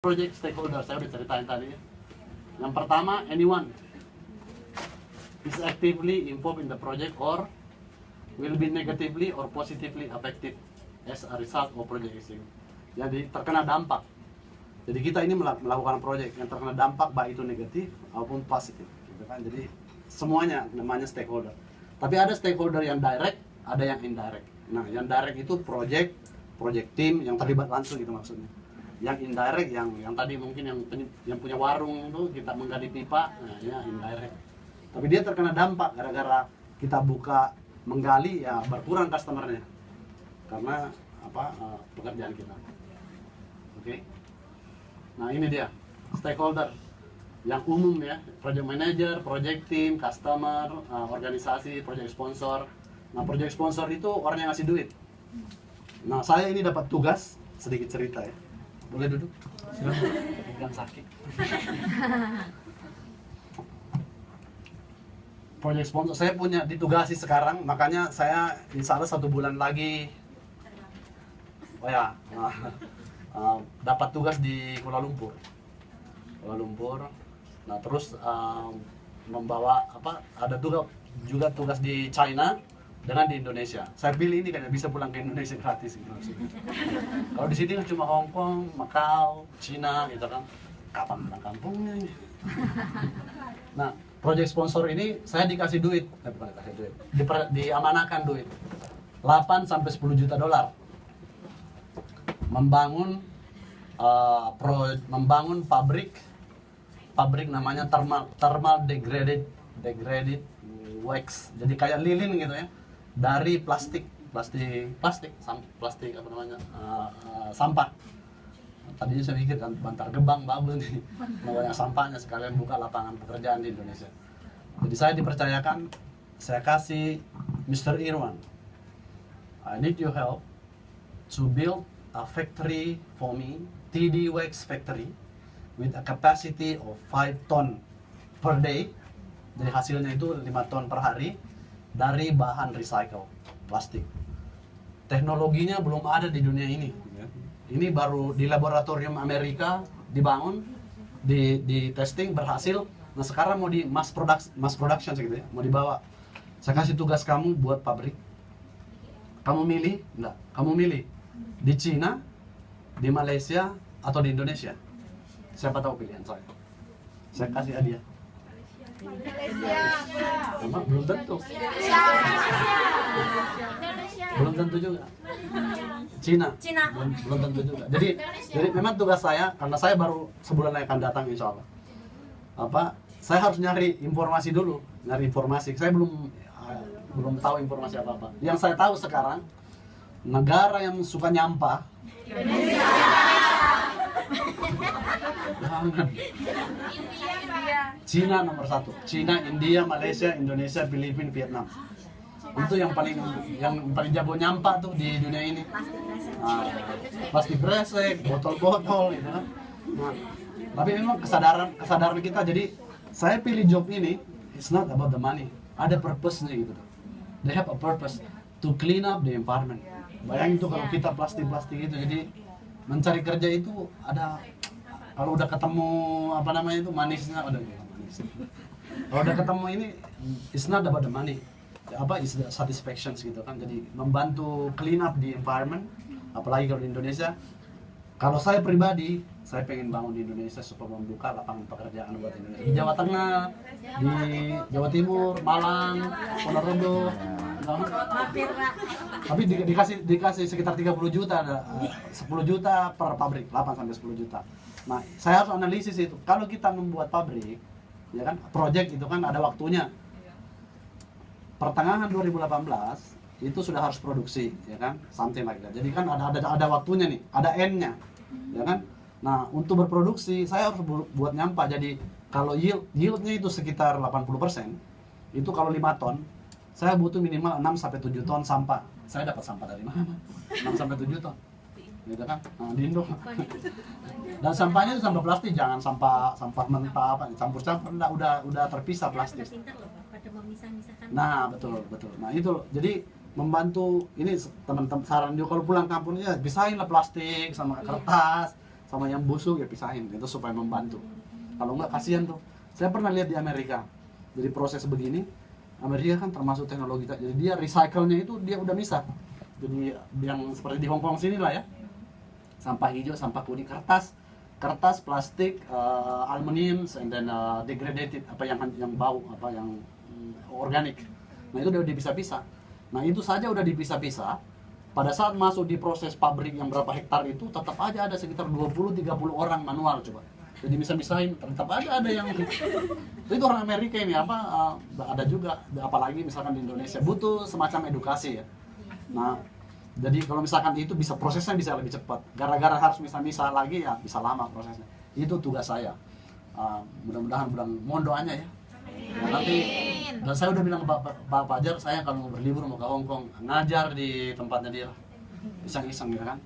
Project stakeholder, saya udah ceritain tadi ya. Yang pertama, anyone is actively involved in the project or will be negatively or positively affected as a result of project execution. Jadi terkena dampak. Jadi kita ini melakukan project yang terkena dampak baik itu negatif maupun positif, gitu kan. Jadi semuanya namanya stakeholder. Tapi ada stakeholder yang direct, ada yang indirect. Nah, yang direct itu project team yang terlibat langsung itu maksudnya. Yang indirect yang tadi mungkin yang punya warung itu kita menggali pipa, nah ya indirect. Tapi dia terkena dampak gara-gara kita buka menggali ya berkurang customernya karena pekerjaan kita. Oke. Nah, ini dia stakeholder yang umum ya, project manager, project team, customer, organisasi, project sponsor. Nah, project sponsor itu orang yang ngasih duit. Nah, saya ini dapat tugas, sedikit cerita ya. Boleh duduk? Silakan. Yang sakit. Project sponsor saya punya ditugasi sekarang, makanya saya insya Allah 1 bulan lagi dapat tugas di Kuala Lumpur. Nah, terus membawa ada juga tugas di China dengan di Indonesia. Saya pilih ini karena bisa pulang ke Indonesia gratis gitu maksudnya. Kalau di sini kan cuma Hong Kong, Macau, Cina gitu kan. Kapan pulang kampungnya ini? Nah, project sponsor ini saya dikasih duit, diamanahkan duit 8 sampai 10 juta dolar. Membangun pabrik namanya thermal degraded wax. Jadi kayak lilin gitu ya. Dari plastik sampah. Tadinya saya pikir kan Bantar Gebang bagus nih, banyak sampahnya, sekalian buka lapangan pekerjaan di Indonesia. Jadi saya dipercayakan, saya kasih Mr. Irwan, I need your help to build a factory for me, TD Wax factory with a capacity of 5 ton per day. Jadi hasilnya itu 5 ton per hari dari bahan recycle plastik. Teknologinya belum ada di dunia ini. Ini baru di laboratorium Amerika dibangun, di testing berhasil. Nah, sekarang mau di mass production gitu ya, mau dibawa. Saya kasih tugas kamu buat pabrik. Kamu milih? Enggak. Kamu milih di Cina, di Malaysia, atau di Indonesia? Siapa tahu pilihan saya? Saya kasih hadiah. Emang belum tentu. Belum tentu juga. Cina. Belum tentu juga. Jadi memang tugas saya, karena saya baru sebulan lagi akan datang insya Allah. Saya harus nyari informasi dulu, Saya belum tahu informasi apa-apa. Yang saya tahu sekarang, negara yang suka nyampah. Jangan. Cina nomor 1. Cina, India, Malaysia, Indonesia, Filipina, Vietnam. Itu yang paling jago nyampah tuh di dunia ini. Plastik kresek, botol-botol gitu kan. Nah, tapi memang kesadaran kita. Jadi saya pilih job ini, it's not about the money. Ada purpose-nya gitu. They have a purpose to clean up the environment. Bayangin tuh kalau kita plastik itu, jadi mencari kerja itu ada, kalau udah ketemu manisnya, manis. Kalau udah ketemu ini, it's not about the money. Is the satisfaction gitu kan. Jadi membantu clean up the environment, apalagi kalau di Indonesia. Kalau saya pribadi, saya pengen bangun di Indonesia supaya membuka lapangan pekerjaan buat Indonesia. Di Jawa Tengah, di Jawa Timur, Malang, Ponorogo. Tapi dikasih sekitar 30 juta, 10 juta per pabrik, 8 sampai 10 juta. Nah, saya harus analisis itu. Kalau kita membuat pabrik, ya kan, project itu kan ada waktunya. Pertengahan 2018 itu sudah harus produksi, ya kan, something like that. Jadi kan ada waktunya nih, ada N-nya, ya kan. Nah, untuk berproduksi saya harus buat nyampah. Jadi kalau yieldnya itu sekitar 80%, itu kalau 5 ton, saya butuh minimal 6 sampai 7 ton sampah. Saya dapat sampah dari mana? 6 sampai 7 ton. Gitu kan? Nah, di Indo. Dan sampahnya itu sampah plastik, jangan sampah mentah campur-campur, udah terpisah plastik. Nah, betul. Nah, itu jadi membantu ini teman-teman saran juga kalau pulang kampung ya pisahin lah plastik sama kertas sama yang busuk ya pisahin, itu supaya membantu. Kalau enggak kasihan tuh. Saya pernah lihat di Amerika, jadi proses begini, Amerika kan termasuk teknologi, jadi dia recycle-nya itu dia udah misah. Jadi yang seperti di Hong Kong sini lah ya, sampah hijau, sampah kuning, kertas, plastik, aluminium, and then degraded, apa yang bau, apa yang organik. Nah itu udah dipisah-pisah. Nah itu saja udah dipisah-pisah. Pada saat masuk di proses pabrik yang berapa hektar itu, tetap aja ada sekitar 20-30 orang manual coba. Jadi bisa-misahin, tetap aja ada yang itu orang Amerika ini ada juga, apalagi misalkan di Indonesia butuh semacam edukasi ya. Nah, jadi kalau misalkan itu bisa prosesnya bisa lebih cepat. Gara-gara harus misah-misah lagi ya bisa lama prosesnya. Itu tugas saya. Mudah-mudahan mohon doanya ya. Nah, nanti dan saya udah bilang ke Pak Fajar, saya kalau mau berlibur mau ke Hong Kong ngajar di tempatnya dia, iseng-iseng ya kan.